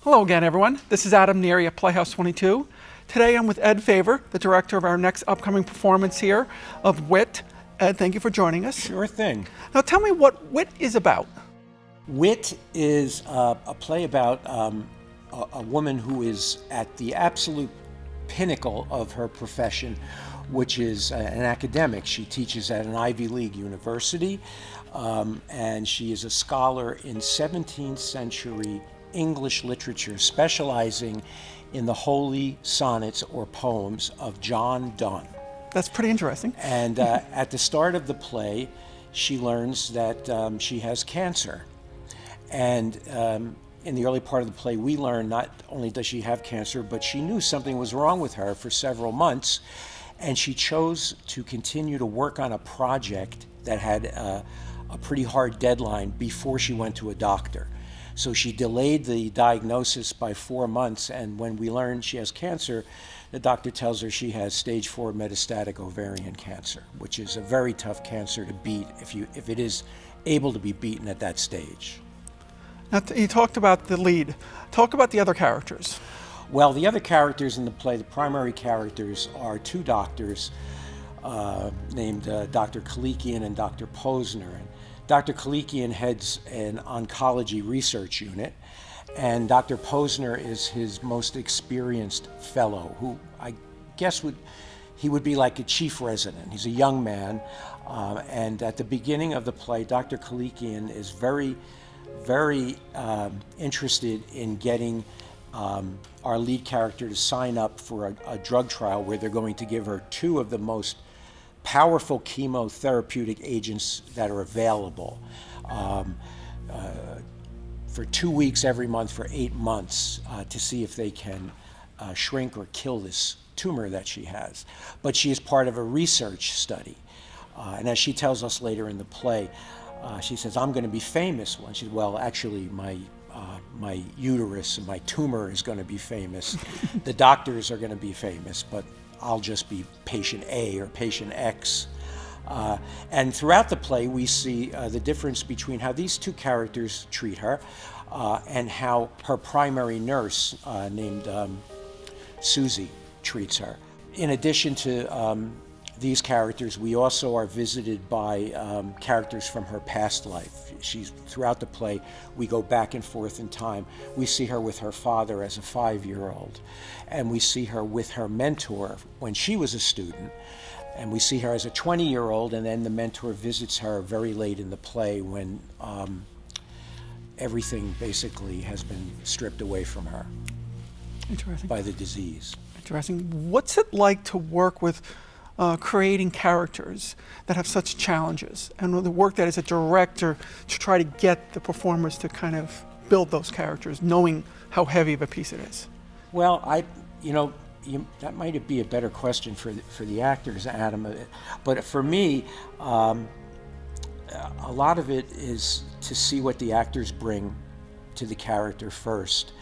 Hello again, everyone. This is Adam Neary of Playhouse 22. Today I'm with Ed Faver, the director of our next upcoming performance here of Wit. Ed, thank you for joining us. Sure thing. Now tell me what Wit is about. Wit is a play about a woman who is at the absolute pinnacle of her profession, which is an academic. She teaches at an Ivy League university, and she is a scholar in 17th century English literature, specializing in the holy sonnets or poems of John Donne. That's pretty interesting. And at the start of the play, she learns that she has cancer. And in the early part of the play, we learn not only does she have cancer, but she knew something was wrong with her for several months. And she chose to continue to work on a project that had a pretty hard deadline before she went to a doctor. So she delayed the diagnosis by 4 months, and when we learn she has cancer, the doctor tells her she has stage 4 metastatic ovarian cancer, which is a very tough cancer to beat if it is able to be beaten at that stage. Now, you talked about the lead. Talk about the other characters. Well, the other characters in the play, the primary characters, are two doctors named Dr. Kalikian and Dr. Posner. And Dr. Kalikian heads an oncology research unit, and Dr. Posner is his most experienced fellow, who I guess would be like a chief resident. He's a young man, and at the beginning of the play, Dr. Kalikian is very interested in getting our lead character to sign up for a drug trial where they're going to give her two of the most powerful chemotherapeutic agents that are available for 2 weeks every month for 8 months to see if they can shrink or kill this tumor that she has. But she is part of a research study. And as she tells us later in the play, she says, "I'm going to be famous one." She said, "Well, actually, my uterus and my tumor is going to be famous. The doctors are going to be famous, but I'll just be patient A or patient X." And throughout the play, we see the difference between how these two characters treat her and how her primary nurse, named Susie, treats her. In addition to these characters, we also are visited by characters from her past life. Throughout the play, we go back and forth in time. We see her with her father as a 5-year-old, and we see her with her mentor when she was a student, and we see her as a 20-year-old, and then the mentor visits her very late in the play when everything basically has been stripped away from her by the disease. Interesting. What's it like to work with creating characters that have such challenges, and the work that as a director to try to get the performers to kind of build those characters, knowing how heavy of a piece it is? Well, that might be a better question for the actors, Adam. But for me, a lot of it is to see what the actors bring to the character first.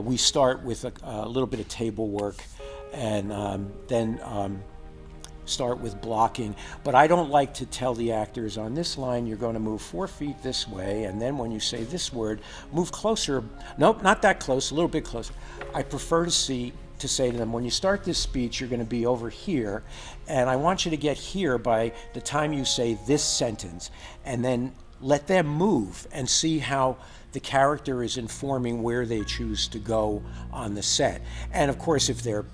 We start with a little bit of table work, and then start with blocking, but I don't like to tell the actors, on this line you're going to move 4 feet this way, and then when you say this word, move closer. Nope, not that close, a little bit closer. I prefer to say to them, when you start this speech, you're going to be over here, and I want you to get here by the time you say this sentence, and then let them move and see how the character is informing where they choose to go on the set. And of course, if they're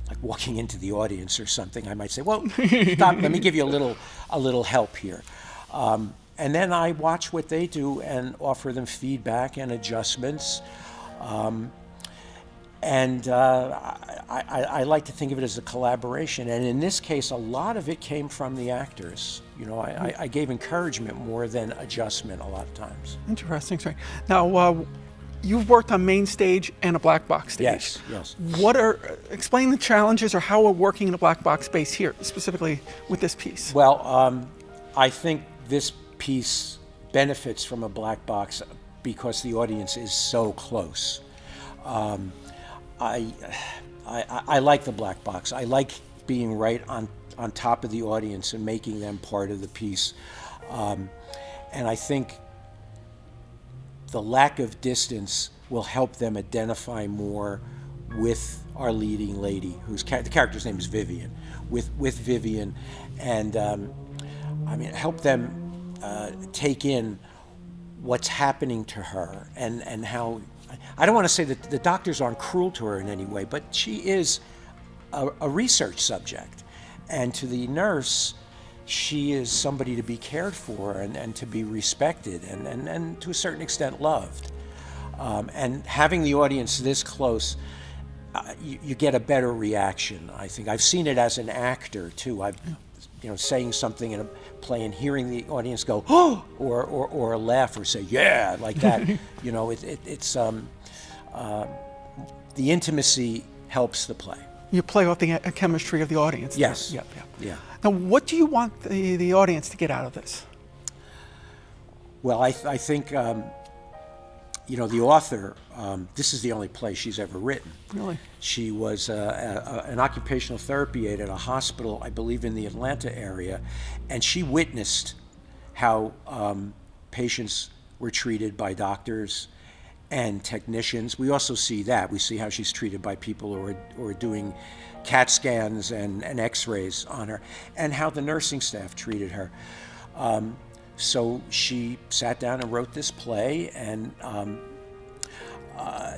like walking into the audience or something, I might say, "Well, stop, let me give you a little help here." And then I watch what they do and offer them feedback and adjustments. I like to think of it as a collaboration. And in this case, a lot of it came from the actors. I gave encouragement more than adjustment a lot of times. Interesting. Sorry. Now, you've worked on main stage and a black box stage. Yes. Explain the challenges or how we're working in a black box space here, specifically with this piece. Well, I think this piece benefits from a black box because the audience is so close. I like the black box. I like being right on top of the audience and making them part of the piece. And I think the lack of distance will help them identify more with our leading lady, the character's name is Vivian, with Vivian, and help them take in what's happening to her, and how, I don't want to say that the doctors aren't cruel to her in any way, but she is a research subject, and to the nurse, she is somebody to be cared for and to be respected and to a certain extent loved. And having the audience this close, you get a better reaction, I think. I've seen it as an actor too. Saying something in a play and hearing the audience go, oh, or laugh or say, yeah, like that. It's the intimacy helps the play. You play off the chemistry of the audience. Yes. Yeah. Now, what do you want the audience to get out of this? Well, I think, the author, this is the only play she's ever written. Really? She was an occupational therapy aide at a hospital, I believe in the Atlanta area, and she witnessed how patients were treated by doctors and technicians. We also see that. We see how she's treated by people who are doing CAT scans and x-rays on her, and how the nursing staff treated her. So she sat down and wrote this play, and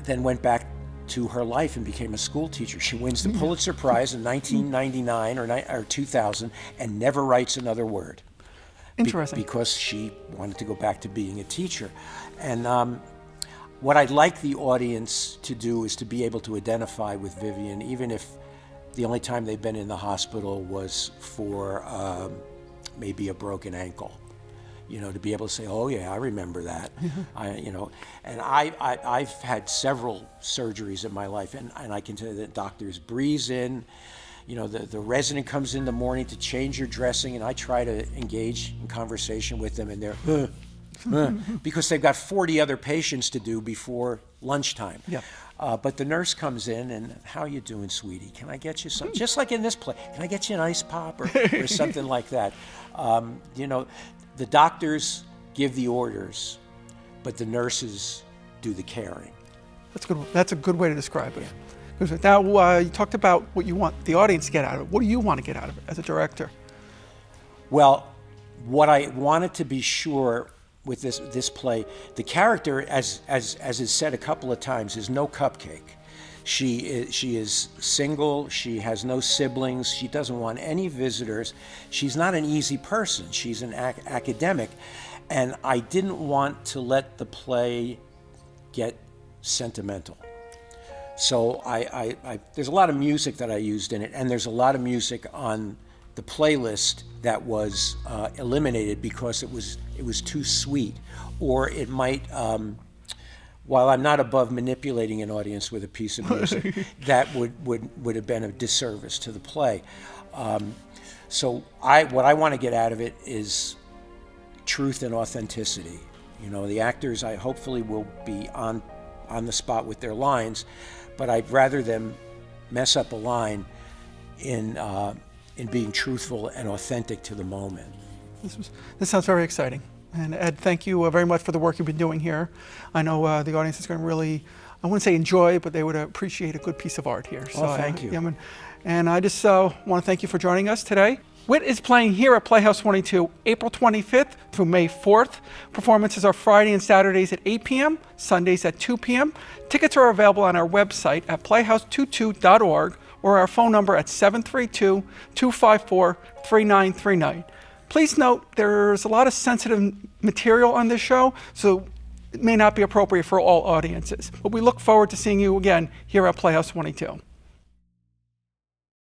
then went back to her life and became a school teacher. She wins the Pulitzer Prize in 1999 or 2000 and never writes another word. Interesting. Because she wanted to go back to being a teacher. And what I'd like the audience to do is to be able to identify with Vivian, even if the only time they've been in the hospital was for maybe a broken ankle. To be able to say, oh yeah, I remember that. And I've had several surgeries in my life, and I can tell you that doctors breeze in. The resident comes in the morning to change your dressing, and I try to engage in conversation with them, and they're because they've got 40 other patients to do before lunchtime. Yeah. But the nurse comes in, and how you doing, sweetie? Can I get you something? Just like in this play, can I get you an ice pop or something like that? The doctors give the orders, but the nurses do the caring. That's good. That's a good way to describe it. Yeah. Now, you talked about what you want the audience to get out of it. What do you want to get out of it as a director? Well, what I wanted to be sure with this play, the character, as is said a couple of times, is no cupcake. She is single. She has no siblings. She doesn't want any visitors. She's not an easy person. She's an academic, and I didn't want to let the play get sentimental. So there's a lot of music that I used in it, and there's a lot of music on the playlist that was eliminated because it was too sweet, or it might. While I'm not above manipulating an audience with a piece of music, that would have been a disservice to the play. So what I want to get out of it is truth and authenticity. The actors I hopefully will be on the spot with their lines, but I'd rather them mess up a line in being truthful and authentic to the moment. This sounds very exciting. And Ed, thank you very much for the work you've been doing here. I know the audience is going to really, I wouldn't say enjoy, but they would appreciate a good piece of art here. So thank you. And I just want to thank you for joining us today. Wit is playing here at Playhouse 22, April 25th through May 4th. Performances are Friday and Saturdays at 8 p.m., Sundays at 2 p.m. Tickets are available on our website at playhouse22.org or our phone number at 732-254-3939. Please note there's a lot of sensitive material on this show, so it may not be appropriate for all audiences. But we look forward to seeing you again here at Playhouse 22.